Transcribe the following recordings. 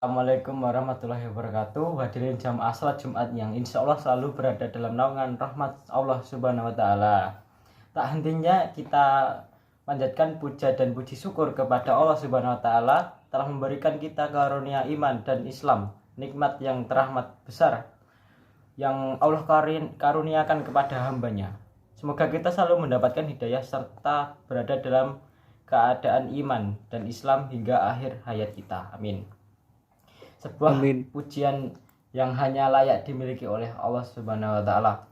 Assalamualaikum warahmatullahi wabarakatuh. Hadirin jamaah salat Jumat yang insya Allah selalu berada dalam naungan rahmat Allah Subhanahu wa Ta'ala. Tak hentinya kita panjatkan puja dan puji syukur kepada Allah Subhanahu wa Ta'ala telah memberikan kita karunia iman dan Islam, nikmat yang terahmat besar yang Allah karuniakan kepada hambanya. Semoga kita selalu mendapatkan hidayah serta berada dalam keadaan iman dan Islam hingga akhir hayat kita. Amin. Sebuah pujian yang hanya layak dimiliki oleh Allah Subhanahu wa Ta'ala.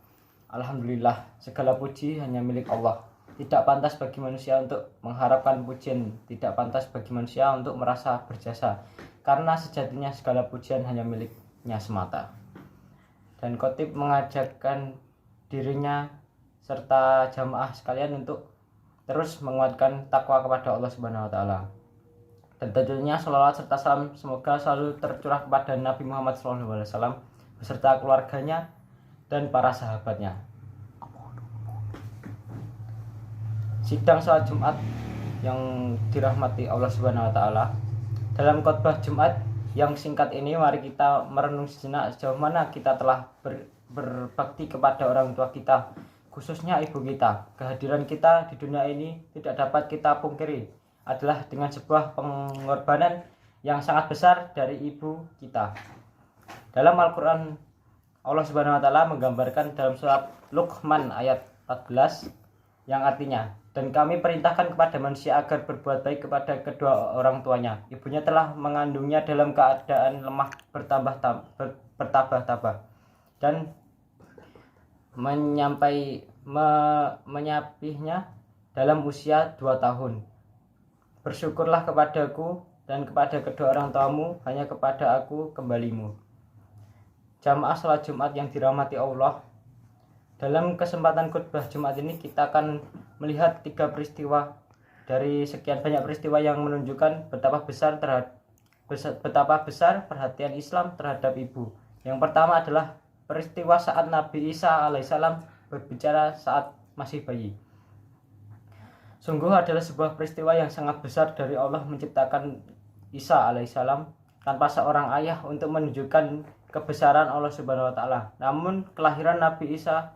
Alhamdulillah, segala puji hanya milik Allah. Tidak pantas bagi manusia untuk mengharapkan pujian, tidak pantas bagi manusia untuk merasa berjasa, karena sejatinya segala pujian hanya miliknya semata. Dan khotib mengajarkan dirinya serta jamaah sekalian untuk terus menguatkan takwa kepada Allah Subhanahu wa Ta'ala. Dan tentunya sholawat serta salam semoga selalu tercurah kepada Nabi Muhammad SAW beserta keluarganya dan para sahabatnya. Sidang sholat Jumat yang dirahmati Allah Subhanahu wa Ta'ala. Dalam khotbah Jumat yang singkat ini, mari kita merenung sejenak sejauh mana kita telah berbakti kepada orang tua kita, khususnya ibu kita. Kehadiran kita di dunia ini tidak dapat kita pungkiri adalah dengan sebuah pengorbanan yang sangat besar dari ibu kita. Dalam Al-Quran, Allah Subhanahu wa Ta'ala menggambarkan dalam surat Luqman ayat 14 yang artinya, dan kami perintahkan kepada manusia agar berbuat baik kepada kedua orang tuanya. Ibunya telah mengandungnya dalam keadaan lemah bertambah-tambah dan menyapihnya dalam usia 2 tahun. Bersyukurlah kepadaku dan kepada kedua orang tuamu, hanya kepada aku kembalimu. Jamaah salat Jumat yang dirahmati Allah, dalam kesempatan khutbah Jumat ini kita akan melihat 3 peristiwa dari sekian banyak peristiwa yang menunjukkan betapa besar perhatian Islam terhadap ibu. Yang pertama adalah peristiwa saat Nabi Isa alaihissalam berbicara saat masih bayi. Sungguh adalah sebuah peristiwa yang sangat besar dari Allah menciptakan Isa alaihissalam tanpa seorang ayah untuk menunjukkan kebesaran Allah Subhanahu wa Ta'ala. Namun kelahiran Nabi Isa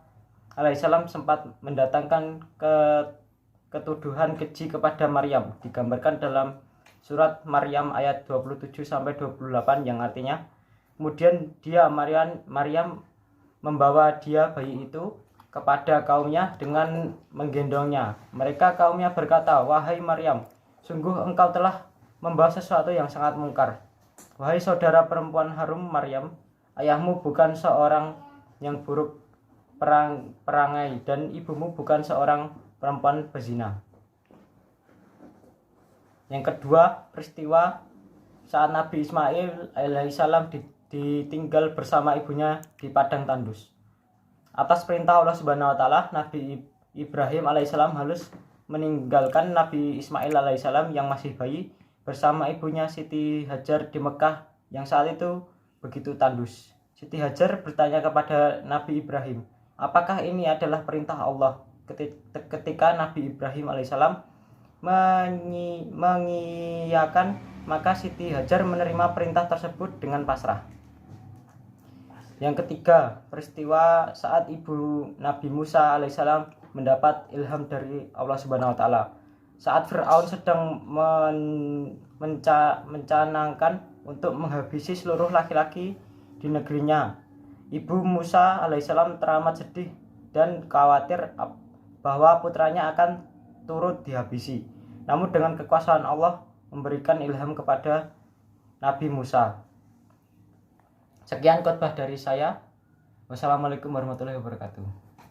alaihissalam sempat mendatangkan ketuduhan keji kepada Maryam, digambarkan dalam surat Maryam ayat 27-28 yang artinya, kemudian Maryam membawa bayi itu kepada kaumnya dengan menggendongnya. Mereka kaumnya berkata, "Wahai Maryam, sungguh engkau telah membawa sesuatu yang sangat mungkar. Wahai saudara perempuan harum Maryam, ayahmu bukan seorang yang buruk perangai dan ibumu bukan seorang perempuan pezina." Yang kedua, peristiwa saat Nabi Ismail alaihissalam ditinggal bersama ibunya di padang tandus. Atas perintah Allah Subhanahu wa Ta'ala, Nabi Ibrahim alaihissalam harus meninggalkan Nabi Ismail alaihissalam yang masih bayi bersama ibunya Siti Hajar di Mekah yang saat itu begitu tandus. Siti Hajar bertanya kepada Nabi Ibrahim, apakah ini adalah perintah Allah? Ketika Nabi Ibrahim alaihissalam mengiyakan, maka Siti Hajar menerima perintah tersebut dengan pasrah. Yang ketiga, peristiwa saat ibu Nabi Musa alaihissalam mendapat ilham dari Allah Subhanahu wa Ta'ala. Saat Fir'aun sedang mencanangkan untuk menghabisi seluruh laki-laki di negerinya, ibu Musa alaihissalam teramat sedih dan khawatir bahwa putranya akan turut dihabisi. Namun dengan kekuasaan Allah memberikan ilham kepada Nabi Musa. Sekian khotbah dari saya. Wassalamualaikum warahmatullahi wabarakatuh.